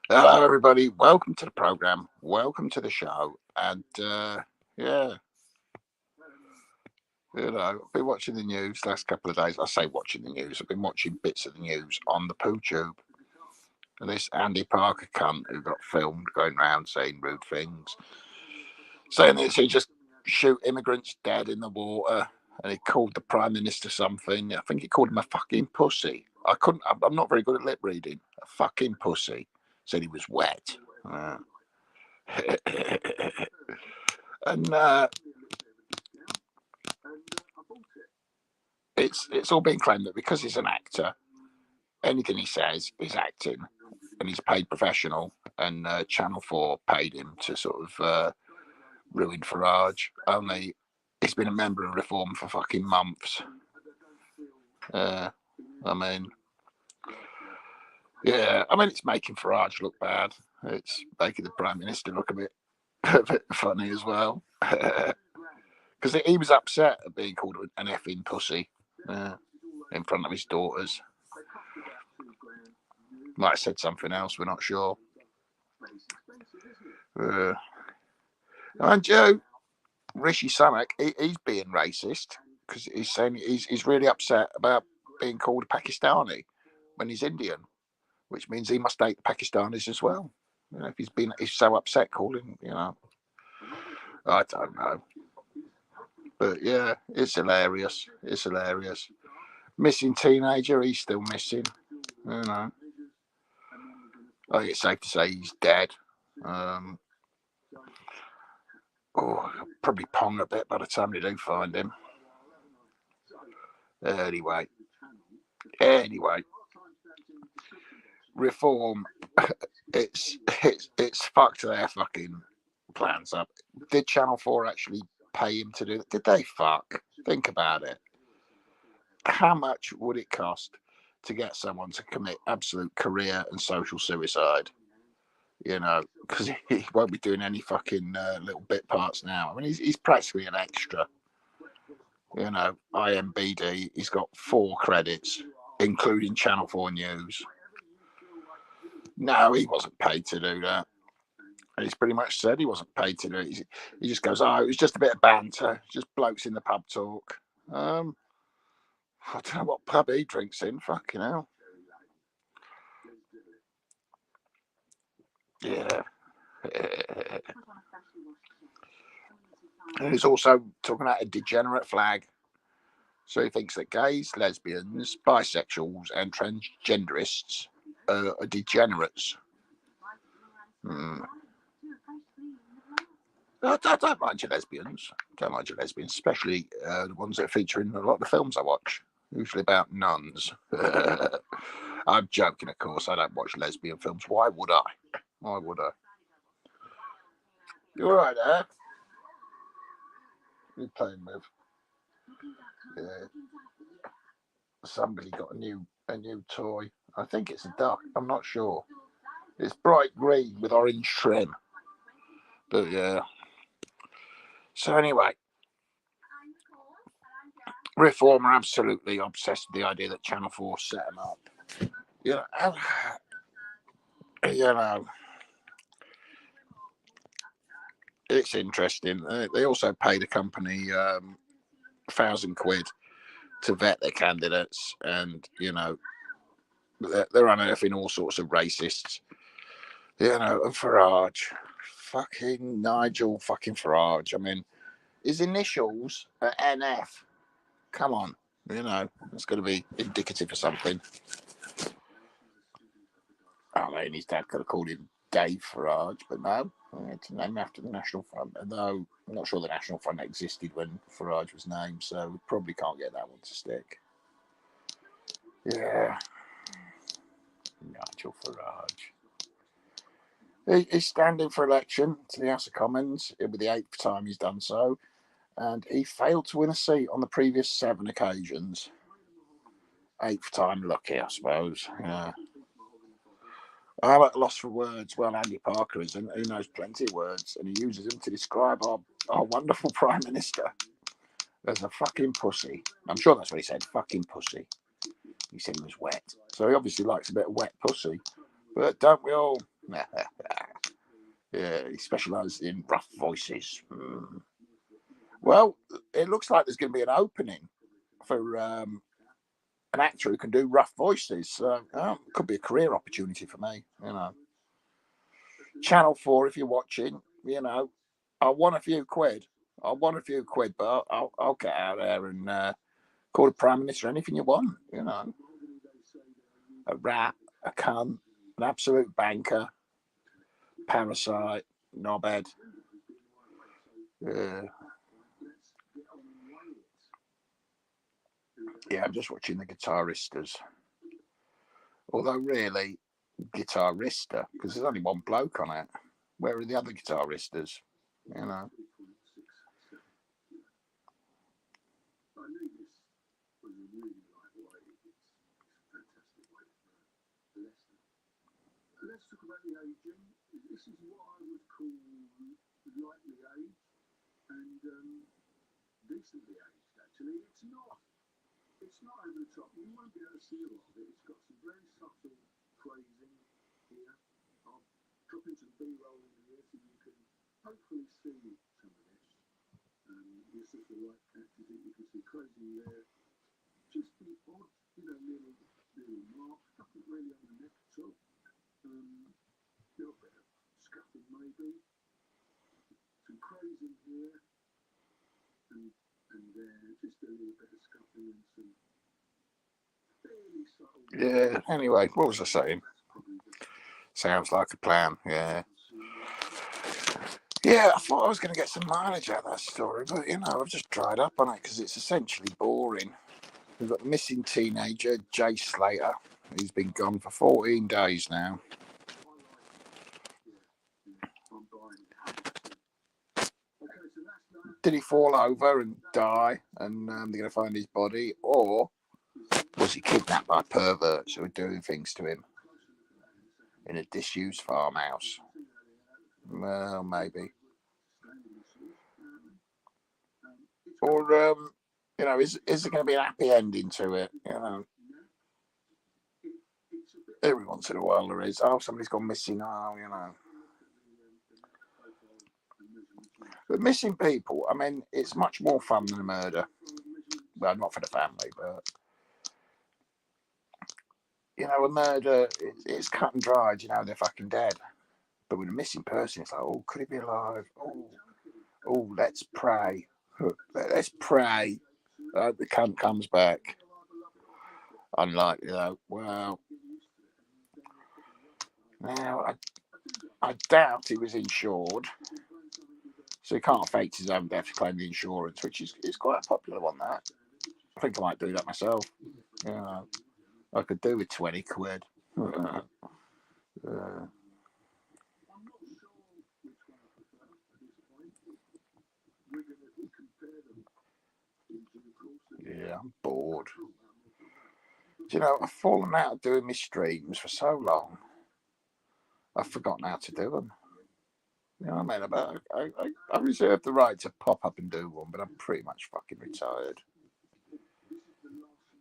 Hello, everybody. Welcome to the program. Welcome to the show. And yeah, I've been watching the news last couple of days. I say watching the news. I've been watching bits of the news on the poo tube. And this Andy Parker cunt who got filmed going around saying rude things, saying that he just shoot immigrants dead in the water. And he called the Prime Minister something. I think he called him a fucking pussy. I'm not very good at lip reading. A fucking pussy. Said he was wet. And it's all been claimed that because he's an actor, anything he says is acting, and he's a paid professional. And Channel 4 paid him to sort of ruin Farage. Only he's been a member of Reform for fucking months. I mean, it's making Farage look bad. It's making the Prime Minister look a bit funny as well. Because he was upset at being called an effing pussy in front of his daughters. Might have said something else, we're not sure. And Joe, Rishi Sunak, he's being racist because he's saying he's really upset about being called a Pakistani when he's Indian, which means he must hate the Pakistanis as well. If he's so upset calling, I don't know. But yeah, it's hilarious. It's hilarious. Missing teenager, he's still missing. I think it's safe to say he's dead. Probably pong a bit by the time they do find him. Anyway, Reform, it's fucked their fucking plans up. Did Channel 4 actually pay him to do that? Did they fuck? Think about it. How much would it cost to get someone to commit absolute career and social suicide? Because he won't be doing any fucking little bit parts now. I mean, he's practically an extra. IMBD, he's got 4 credits, including Channel 4 News. No, he wasn't paid to do that. And he's pretty much said he wasn't paid to do it. He just goes, it was just a bit of banter, just blokes in the pub talk. I don't know what pub he drinks in, fucking hell. Yeah. And he's also talking about a degenerate flag. So he thinks that gays, lesbians, bisexuals, and transgenderists are degenerates. I don't mind your lesbians. Especially the ones that feature in a lot of the films I watch, usually about nuns. I'm joking, of course. I don't watch lesbian films. Why would I? You all right there? Who you playing with? Yeah. Somebody got a new toy. I think it's a duck. I'm not sure. It's bright green with orange trim. But yeah. So anyway, Reform are absolutely obsessed with the idea that Channel 4 set them up. It's interesting. They also paid a company £1,000 to vet their candidates, and they're unearthing all sorts of racists. And Farage, fucking Nigel fucking Farage. I mean, his initials are NF. Come on, it's going to be indicative of something. I mean, his dad could have called him Dave Farage, but no, it's named after the National Front. Although I'm not sure the National Front existed when Farage was named, so we probably can't get that one to stick. Yeah, Nigel Farage. He's standing for election to the House of Commons. It'll be the 8th time he's done so, and he failed to win a seat on the previous 7 occasions. 8th time lucky, I suppose. Yeah. I'm at a loss for words. Well, Andy Parker is, and he knows plenty of words, and he uses them to describe our wonderful Prime Minister as a fucking pussy. I'm sure that's what he said, fucking pussy. He said he was wet. So he obviously likes a bit of wet pussy. But don't we all? Yeah, he specialises in rough voices. Well, it looks like there's going to be an opening for an actor who can do rough voices. So could be a career opportunity for me. Channel 4, if you're watching, I want a few quid. But I'll get out there and call the Prime Minister anything you want. A rat, a cunt, an absolute banker, parasite, knobhead. Yeah, I'm just watching the Guitaristas. Although, really, Guitarista, because there's only one bloke on it. Where are the other Guitaristas? Let's talk about the aging. This is what I would call lightly aged and decently aged. Actually, it's not over the top. You won't be able to see a lot of it. It's got some very subtle phrasing here. I'll drop into the B-roll in here so you can hopefully see some of this. This is the right character that you can see phrasing there. Just the odd, little mark. Nothing really on the neck at all. Little bit of scuffing maybe, some crazing here, and there, just a little bit of scuffing and some fairly subtle. Yeah. Anyway, what was I saying? Sounds like a plan. Yeah. Yeah, I thought I was going to get some mileage out of that story, but I've just dried up on it because it's essentially boring. We've got the missing teenager, Jay Slater. He's been gone for 14 days now. Did he fall over and die and they're going to find his body? Or was he kidnapped by perverts who were doing things to him in a disused farmhouse? Well, maybe. Or, is there going to be an happy ending to it? Every once in a while there is. Oh, somebody's gone missing. But missing people, I mean, it's much more fun than a murder. Well, not for the family, but a murder, it's cut and dried. They're fucking dead. But with a missing person, it's like, oh, could he be alive? Oh, let's pray. Let's pray the cunt comes back. Unlikely though. Well, now I doubt he was insured, so he can't fake his own death to claim the insurance, which is quite a popular one. That I think I might do that myself. I could do with 20 quid. Yeah, I'm bored. I've fallen out of doing my streams for so long. I've forgotten how to do them. I mean? I reserve the right to pop up and do one, but I'm pretty much fucking retired.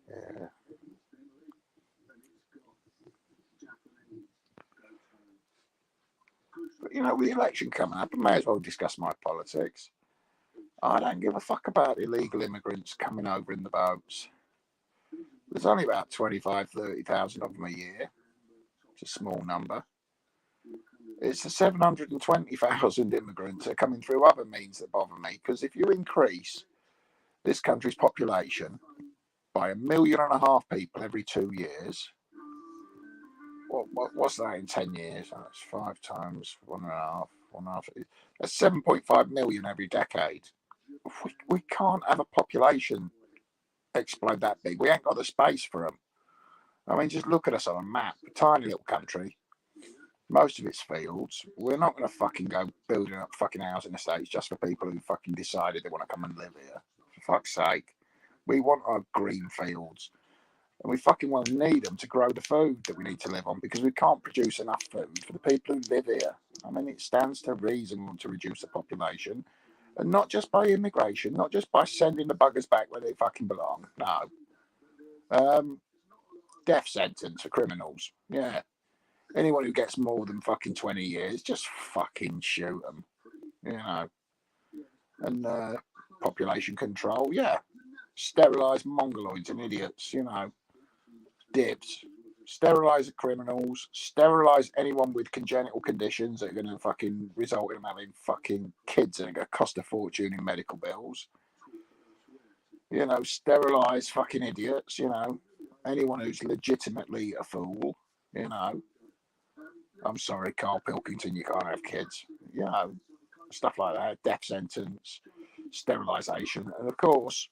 Yeah. But, with the election coming up, I may as well discuss my politics. I don't give a fuck about illegal immigrants coming over in the boats. There's only about 25, 30,000 of them a year. It's a small number. It's the 720,000 immigrants that are coming through other means that bother me. Because if you increase this country's population by 1.5 million people every 2 years, what's that in 10 years? That's 5 times 1.5. That's 7.5 million every decade. We can't have a population explode that big. We ain't got the space for them. I mean, just look at us on a map. A tiny little country. Most of it's fields. We're not going to fucking go building up fucking housing estates just for people who fucking decided they want to come and live here. For fuck's sake. We want our green fields. And we fucking well need them to grow the food that we need to live on, because we can't produce enough food for the people who live here. I mean, it stands to reason we want to reduce the population. And not just by immigration, not just by sending the buggers back where they fucking belong. No. Death sentence for criminals. Yeah. Anyone who gets more than fucking 20 years, just fucking shoot them, you know. And population control, yeah. Sterilise mongoloids and idiots, you know. Dibs. Sterilise the criminals. Sterilise anyone with congenital conditions that are going to fucking result in them having fucking kids that are going to cost a fortune in medical bills. You know, sterilise fucking idiots, you know. Anyone who's legitimately a fool, you know. I'm sorry, Carl Pilkington, you can't have kids. You know, stuff like that. Death sentence, sterilisation. And of course,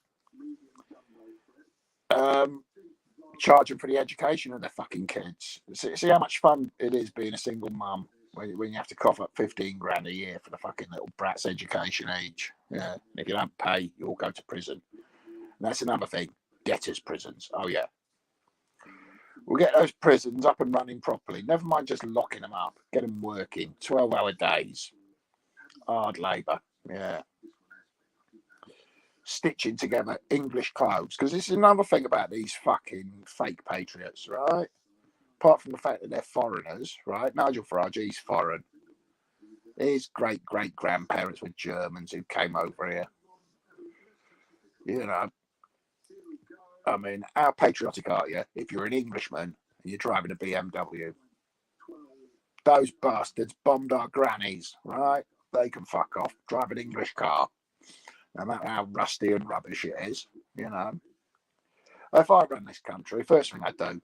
charge them for the education of their fucking kids. See how much fun it is being a single mum when you have to cough up 15 grand a year for the fucking little brat's education each. Yeah. And if you don't pay, you'll go to prison. And that's another thing. Debtors' prisons. Oh, yeah. We'll get those prisons up and running properly. Never mind just locking them up. Get them working. 12-hour days. Hard labour. Yeah. Stitching together English clothes. Because this is another thing about these fucking fake patriots, right? Apart from the fact that they're foreigners, right? Nigel Farage, he's foreign. His great-great-grandparents were Germans who came over here. You know. I mean, how patriotic are you if you're an Englishman and you're driving a BMW? Those bastards bombed our grannies, right? They can fuck off. Drive an English car, no matter how rusty and rubbish it is, you know. If I run this country, first thing I'd do,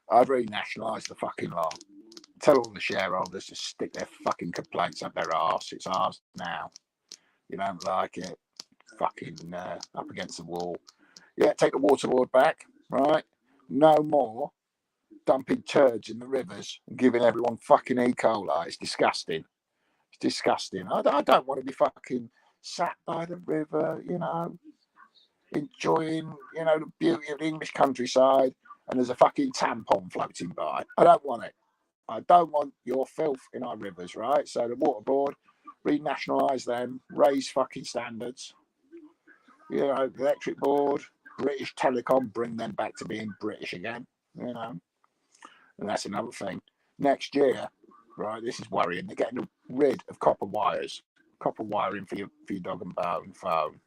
I'd renationalise the fucking lot. Tell all the shareholders to stick their fucking complaints up their arse. It's ours now. You don't like it, fucking up against the wall. Yeah, take the water board back, right? No more dumping turds in the rivers and giving everyone fucking E. coli. It's disgusting. It's disgusting. I don't want to be fucking sat by the river, you know, enjoying, you know, the beauty of the English countryside and there's a fucking tampon floating by. I don't want it. I don't want your filth in our rivers, right? So the water board, renationalise them, raise fucking standards. You know, the electric board, British Telecom, bring them back to being British again, you know. And that's another thing. Next year, right, this is worrying, they're getting rid of copper wires, copper wiring for your dog and bone phone.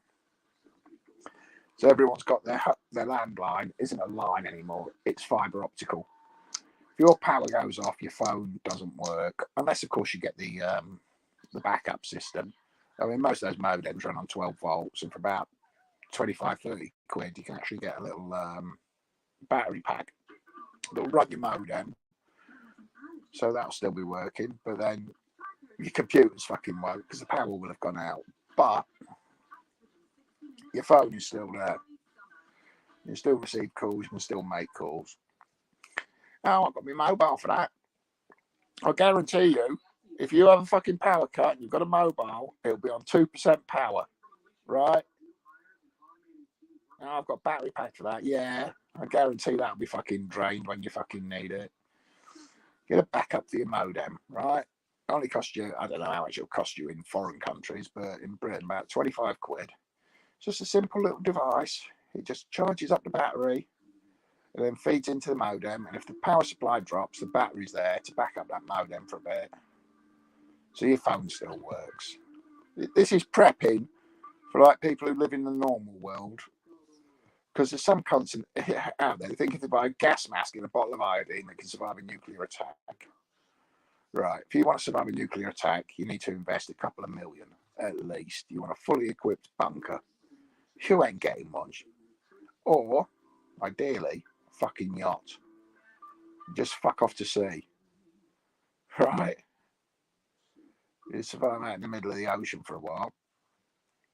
So everyone's got their landline isn't a line anymore, it's fibre optical. If your power goes off, your phone doesn't work, unless, of course, you get the backup system. I mean, most of those modems run on 12 volts, and for about 25, 30 quid, you can actually get a little battery pack that'll run your modem. So that'll still be working, but then your computer's fucking won't because the power will have gone out. But your phone is still there. You can still receive calls, you can still make calls. Oh, I've got my mobile for that. I guarantee you, if you have a fucking power cut and you've got a mobile, it'll be on 2% power, right? Oh, I've got battery pack for that. Yeah, I guarantee that'll be fucking drained when you fucking need it. Get a backup for your modem, right? It only cost you, I don't know how much it'll cost you in foreign countries, but in Britain, about 25 quid. It's just a simple little device. It just charges up the battery and then feeds into the modem. And if the power supply drops, the battery's there to back up that modem for a bit. So your phone still works. This is prepping for like people who live in the normal world. Because there's some cunts out there think if they buy a gas mask and a bottle of iodine, they can survive a nuclear attack. Right. If you want to survive a nuclear attack, you need to invest a couple of million at least. You want a fully equipped bunker. You ain't getting one. Or, ideally, a fucking yacht. Just fuck off to sea. Right. You survive out in the middle of the ocean for a while.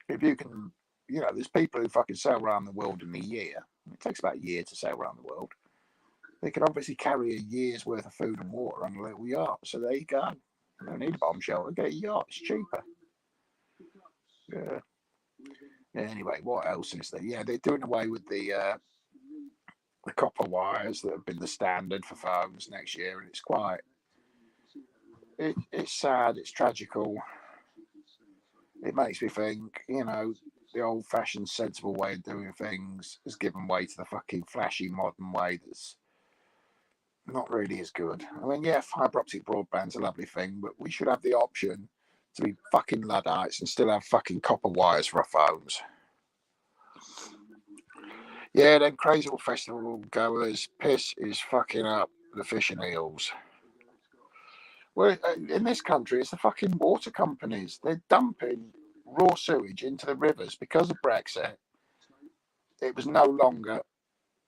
If you can, you know, there's people who fucking sail around the world in a year. It takes about a year to sail around the world. They can obviously carry a year's worth of food and water on a little yacht. So there you go. You don't need a bomb shelter. Get a yacht. It's cheaper. Yeah. Anyway, what else is there? Yeah, they're doing away with the copper wires that have been the standard for phones next year, and it's quite. It's sad. It's tragical. It makes me think, you know, the old-fashioned, sensible way of doing things has given way to the fucking flashy, modern way that's not really as good. I mean, yeah, fibre optic broadband's a lovely thing, but we should have the option to be fucking Luddites and still have fucking copper wires for our phones. Yeah, them crazy old festival goers piss is fucking up the fish and eels. Well, in this country, it's the fucking water companies. They're dumping raw sewage into the rivers because of Brexit. It was no longer,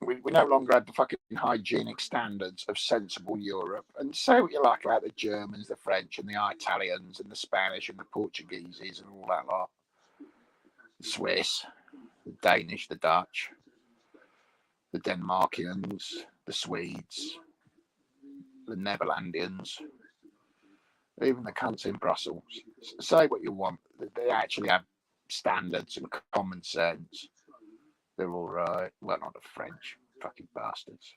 we no longer had the fucking hygienic standards of sensible Europe. And say what you like about the Germans, the French, and the Italians, and the Spanish, and the Portuguese, and all that lot. The Swiss, the Danish, the Dutch, the Denmarkians, the Swedes, the Netherlandians, even the cunts in Brussels. Say what you want, they actually have standards and common sense. They're all right. Well, not the French, fucking bastards.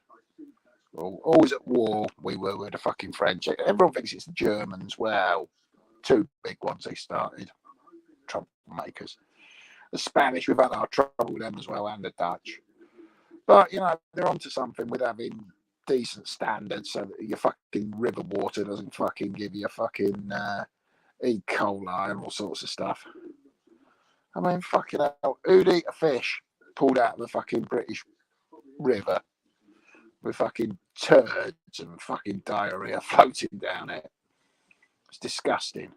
Always at war, we were with the fucking French. Everyone thinks it's the Germans. Well, two big ones they started, troublemakers. The Spanish, we've had our trouble with them as well, and the Dutch. But, you know, they're onto something with having decent standards so that your fucking river water doesn't fucking give you fucking E. coli and all sorts of stuff. I mean, fucking hell, who'd eat a fish pulled out of a fucking British river with fucking turds and fucking diarrhea floating down it? It's disgusting.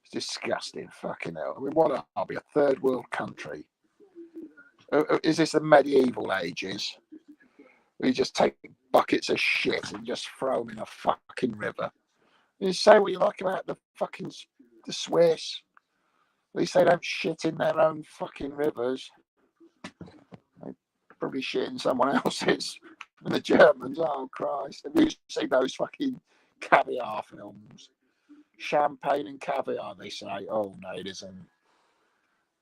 It's disgusting. Fucking hell. I mean, what are we, a third world country? Is this the medieval ages? We just take buckets of shit and just throw them in a fucking river. You say what you like about the Swiss. At least they don't shit in their own fucking rivers. They probably shit in someone else's. And the Germans, oh Christ. Have you seen those fucking caviar films? Champagne and caviar, they say. Oh no, it isn't.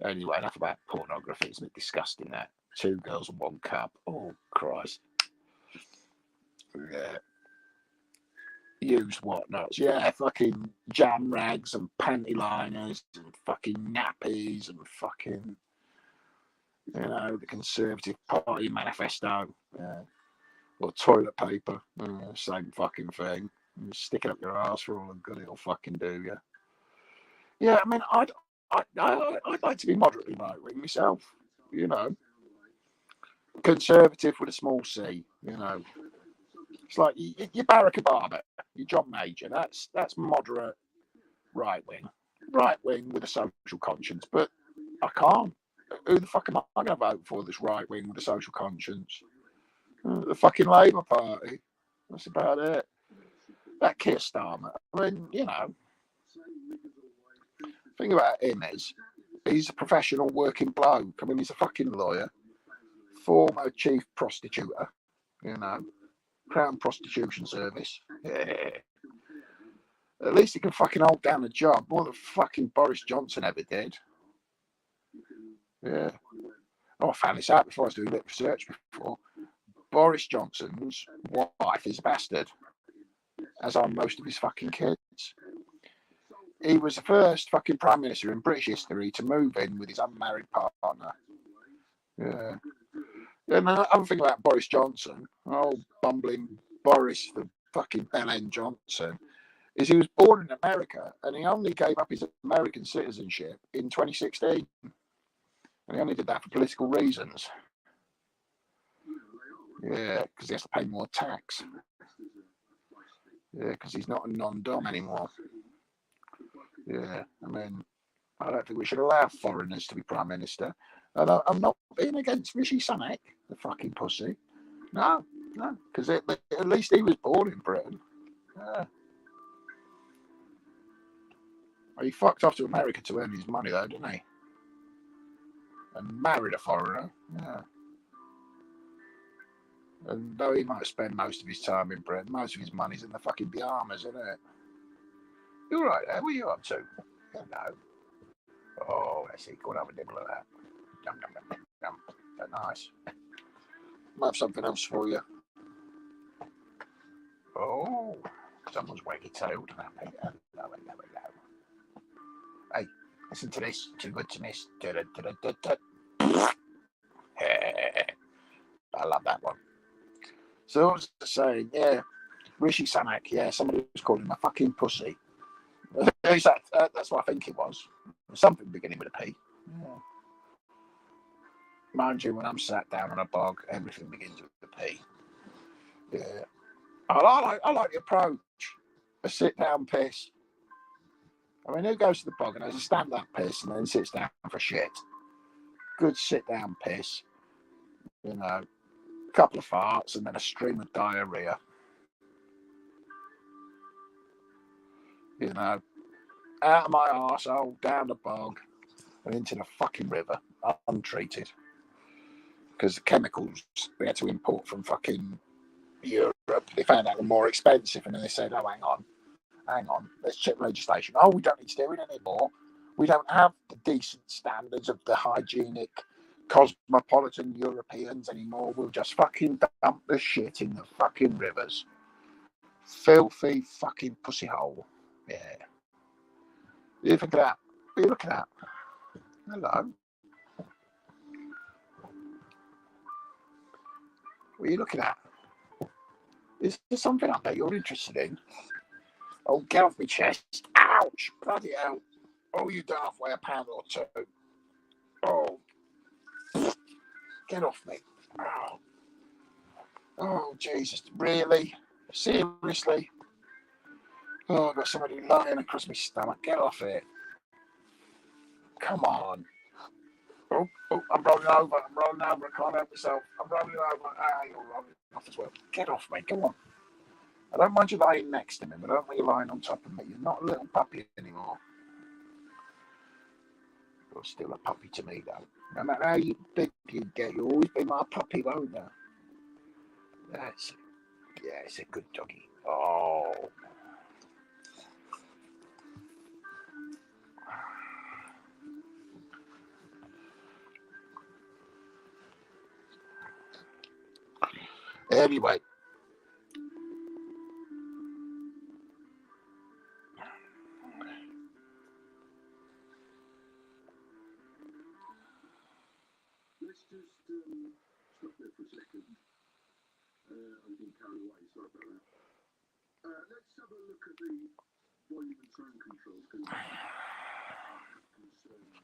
Anyway, enough about pornography. It's a bit disgusting, that. 2 girls and 1 cup. Oh Christ. Yeah. Used whatnots. Yeah, fucking jam rags and panty liners and fucking nappies and fucking, you know, the Conservative Party manifesto. Yeah. Or toilet paper. Same fucking thing. You stick it up your ass for all the good it'll fucking do you. Yeah, I mean, I'd like to be moderately right-wing myself, you know. Conservative with a small c, you know. It's like you're Barack Obama, you're John Major. That's moderate right-wing. Right-wing with a social conscience. But I can't. Who the fuck am I going to vote for that's right-wing with a social conscience? The fucking Labour Party. That's about it. That Keir Starmer. I mean, you know, the thing about him is he's a professional working bloke. I mean, he's a fucking lawyer, former chief prostituter, you know, Crown Prostitution Service. Yeah. At least he can fucking hold down a job more than fucking Boris Johnson ever did. Yeah. Oh, I found this out before I was doing a bit of research before. Boris Johnson's wife is a bastard, as are most of his fucking kids. He was the first fucking Prime Minister in British history to move in with his unmarried partner. Yeah. And another thing about Boris Johnson, bumbling Boris the fucking Belen Johnson, is he was born in America and he only gave up his American citizenship in 2016. And he only did that for political reasons. Yeah, because he has to pay more tax. Yeah, because he's not a non-dom anymore. Yeah, I mean, I don't think we should allow foreigners to be Prime Minister. And I'm not being against Rishi Sunak, the fucking pussy. No, because at least he was born in Britain. Yeah. Well, he fucked off to America to earn his money, though, didn't he? And married a foreigner. Yeah. And though he might spend most of his time in Britain, most of his money's in the fucking Bahamas, isn't it? You're right there. What are you up to? Hello. Oh, let's see. Go and have a nibble of that. Yum, yum, yum, yum. That's nice. Might have something else for you. Oh, someone's waggy-tailed. Hello. Hey, listen to this. Too good to miss. I love that one. So I was saying, yeah, Rishi Sunak, yeah, somebody was calling him a fucking pussy. That's what I think it was. Something beginning with a P. Yeah. Mind you, when I'm sat down on a bog, everything begins with a P. Yeah. I like the approach. A sit down piss. I mean, who goes to the bog and has a stand up piss and then sits down for shit? Good sit down piss. You know, a couple of farts and then a stream of diarrhea. You know, out of my arsehole, down the bog, and into the fucking river, untreated. Because the chemicals we had to import from fucking Europe, they found out were more expensive, and then they said, oh, hang on, let's check legislation. Oh, we don't need to do it anymore. We don't have the decent standards of the hygienic cosmopolitan Europeans anymore. We'll just fucking dump the shit in the fucking rivers. Filthy fucking pussy hole. Yeah. You think of that? What are you looking at? Hello. What are you looking at? Is there something up there you're interested in? Oh, get off my chest. Ouch. Bloody hell. Oh, you don't have to weigh a pound or two. Oh. Get off me. Oh, Jesus. Really? Seriously? Oh, I've got somebody lying across my stomach. Get off it. Come on. Oh, I'm rolling over. I can't help myself. I'm rolling over. You're rolling off as well. Get off me. Come on. I don't mind you lying next to me, but I don't want you lying on top of me. You're not a little puppy anymore. You're still a puppy to me, though. No matter how big you get, you'll always be my puppy, won't you? It's a good doggy. Oh. Anyway. Let's just stop there for a second. I'm being carried away, sorry about that. Let's have a look at the volume and tone controls because concerns.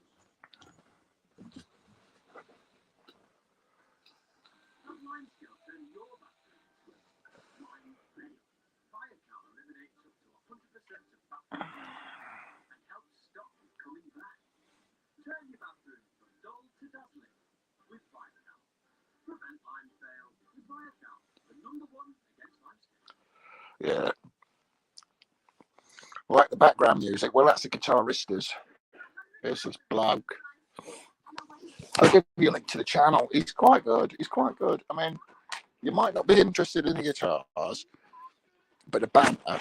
Not line skill, turn your battery into line ready. Firecal eliminates up to 100% of battery and helps stop you coming back. Turn your bathroom from dull to dazzling with Firecal. Prevent line fail with Firecal, the number one against line skill. Yeah. Like the background music. Well, that's the Guitaristas. There's this bloke. I'll give you a link to the channel. He's quite good. I mean, you might not be interested in the guitars, but the banter.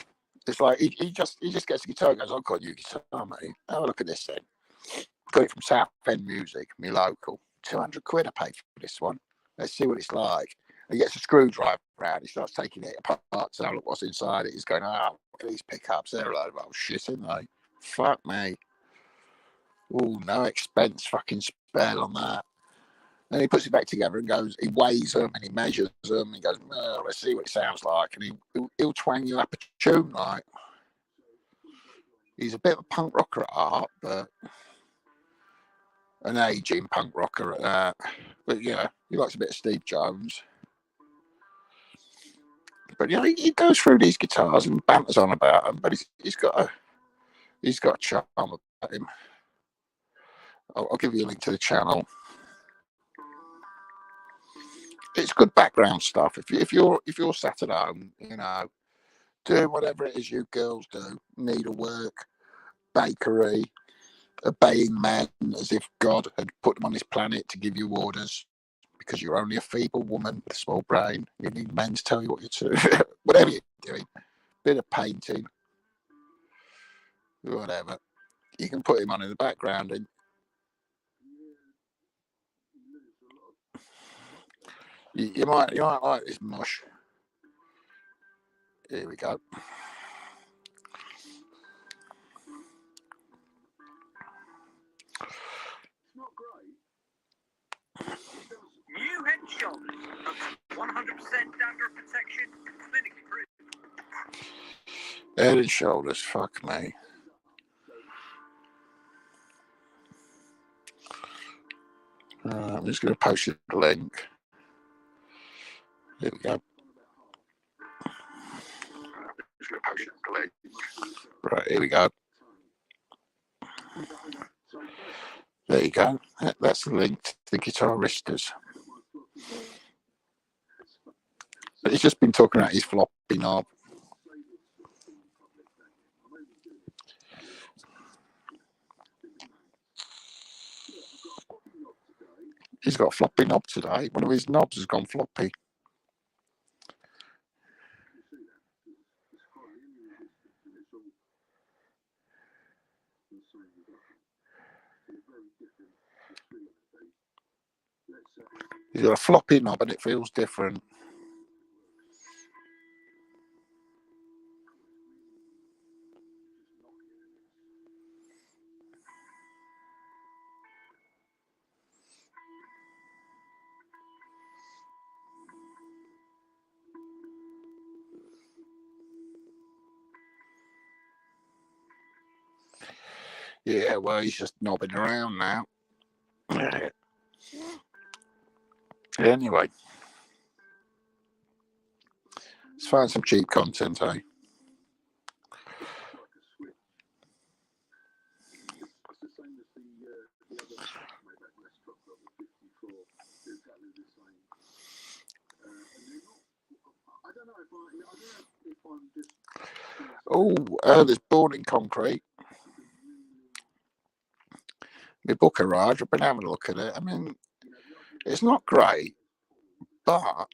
It's like he just gets the guitar and goes, I've got you guitar, mate. Have a look at this thing. Got it from South End Music, me local. 200 quid I paid for this one. Let's see what it's like. He gets a screwdriver out. He starts taking it apart to have a look what's inside it. He's going, oh, look at these pickups. They're a load of old shit, aren't they? Fuck me. Oh, no expense fucking spared on that. Then he puts it back together and goes, he weighs them and he measures them and he goes, oh, let's see what it sounds like. And he'll twang you up a tune like. He's a bit of a punk rocker at heart, but an aging punk rocker at that. But yeah, he likes a bit of Steve Jones. But you know, he goes through these guitars and banters on about them. But he's got a charm about him. I'll give you a link to the channel. It's good background stuff. If you're sat at home, you know, doing whatever it is you girls do, needlework, bakery, obeying men as if God had put them on this planet to give you orders because you're only a feeble woman with a small brain. You need men to tell you what you're doing. Whatever you're doing, bit of painting, whatever. You can put him on in the background and you might like this mush. Here we go. New Head Shoulders, a dandruff protection, clinically proven. Head and shoulders, fuck me. I'm just going to post you the link. There we go. Right, here we go. There you go. That's the link to the Guitaristas. But he's just been talking about his floppy knob. He's got a floppy knob today. One of his knobs has gone floppy. He's got a floppy knob and it feels different. Yeah, well, he's just knobbing around now. Anyway, let's find some cheap content, eh? Oh, there's Born in Concrete. My book arrived. I've been having a look at it. I mean, it's not great, but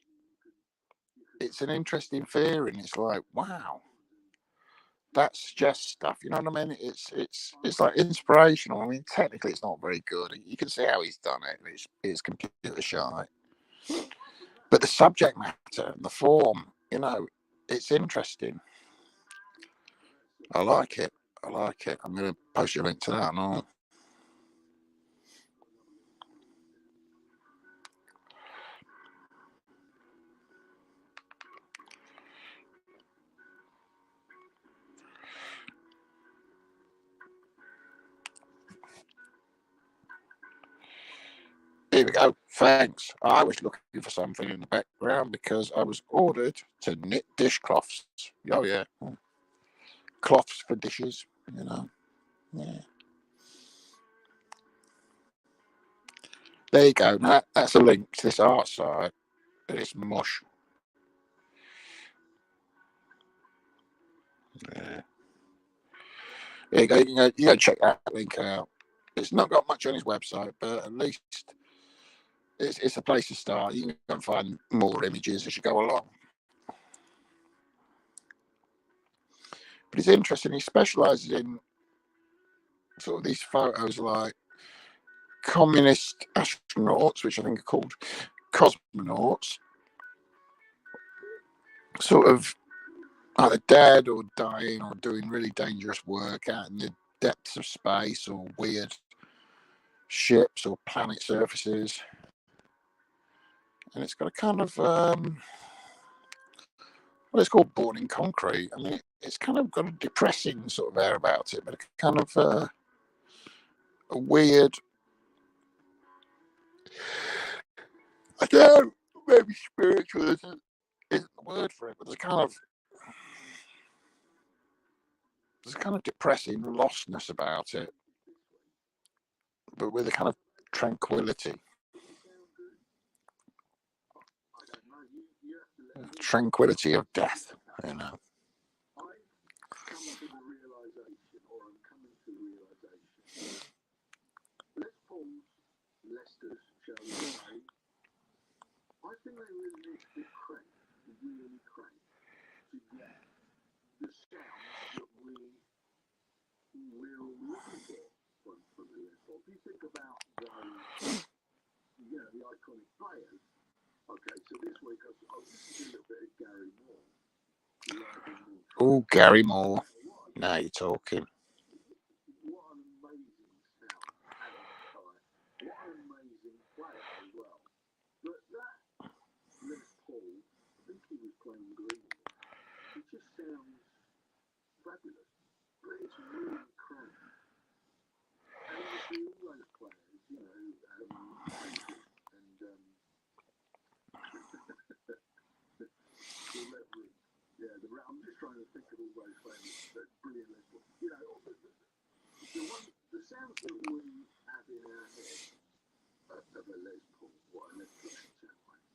it's an interesting theory, and it's like, wow, that suggests stuff. You know what I mean? It's like inspirational. I mean, technically, it's not very good. You can see how he's done it. It's computer shy, but the subject matter and the form, you know, it's interesting. I like it. I'm going to post you a link to that and all. Here we go. Thanks. I was looking for something in the background because I was ordered to knit dishcloths. Oh, yeah. Cloths for dishes, you know. Yeah. There you go. That's a link to this art site. It's mush. Yeah. There you go. You go check that link out. It's not got much on his website, but at least it's a place to start. You can find more images as you go along. But it's interesting. He specialises in sort of these photos like communist astronauts, which I think are called cosmonauts, sort of either dead or dying or doing really dangerous work out in the depths of space or weird ships or planet surfaces. And it's got a kind of it's called Born in Concrete. I mean, it's kind of got a depressing sort of air about it, but a kind of a weird, I don't know, maybe spiritual isn't the word for it, but there's a kind of depressing lostness about it, but with a kind of tranquility of death, you know. I think they really need to crank to get the sound that we're looking for from the hip hop. If you think about those, the iconic players. Okay, so this week I was listening to a little bit of Gary Moore. Oh, Gary Moore. Now you're talking. What an amazing sound. What an amazing player as well. But that Les Paul fabulous, but it's really crap. And obviously all those players, you know, Andrew and the referee, yeah, I'm just trying to think of all those famous, brilliant Les Paul. You know, the sounds that we have in our head of a Les Paul, what a Les Paul should sound like,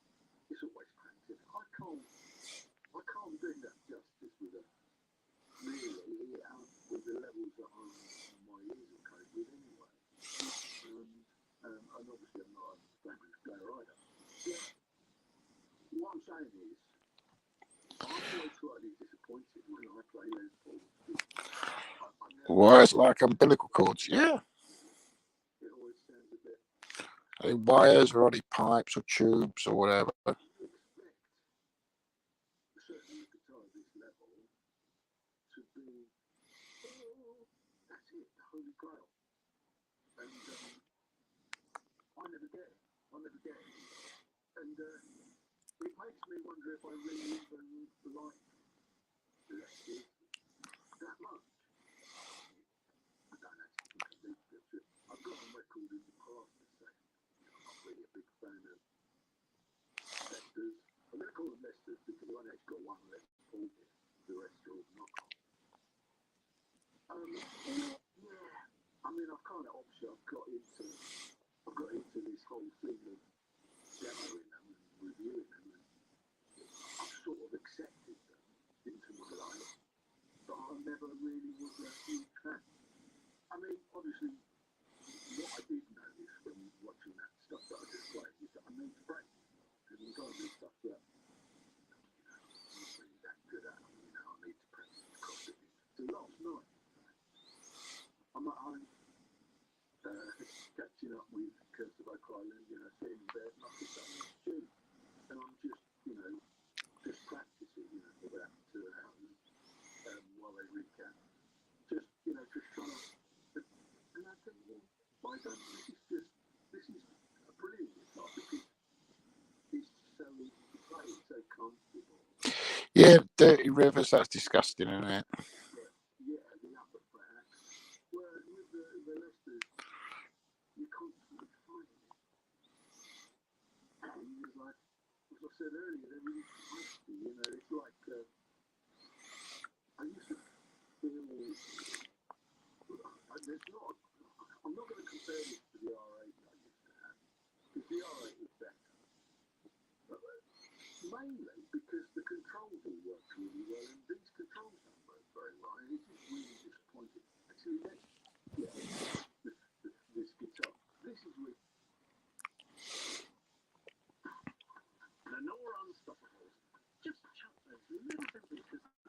it's always practice. I can't do that justice with a really with the levels that my ears are covered with anyway. And obviously I'm not a fabulous player either. Yeah. What I'm saying is, I'm always slightly disappointed when I play Les Paul. Wires like umbilical cords, yeah. It always sounds a bit. Wires or any pipes or tubes or whatever. You expect certainly a guitar at this level to be, that's it, the holy grail. And I never get it. And it makes me wonder if I really even like Lexus that much. I don't actually think I do. I've got on record in the past to say I'm not really a big fan of Lexus. I'm going to call them Lexus because I've only actually got one Les Paul here. The rest are all knockoff. Yeah. I mean, I've kind of obviously I've got into this whole thing of demoing them and reviewing them, and I've sort of accepted them into my life, but I never really was a huge fan. I mean, obviously, what I did notice when watching that stuff that I just played is that I need to practice, because I'm going to do stuff that I'm not really that good at. You know, I need to practice because of it. So last night, I'm at home catching up with Curse of Oak Island, you know, sitting in bed, and I picked up this tune, and I'm just, you know, just practicing, you know, for about 2 hours while they recap. Just, you know, just trying to, and I think, well, why don't, this is a brilliant guitar because it's so easy to play, it's so comfortable. Yeah, Dirty Rivers, that's disgusting, isn't it? Yeah, the upper fret. Whereas with the Lesters, you're constantly fighting it. And it's like, as I said earlier, they're really feisty, you know, it's like, I used to feel, I'm not going to compare this to the R8 I used to have, because the R8 was better. But mainly because the controls all worked really well, and these controls don't work very well, and it's just really disappointing. Actually, let's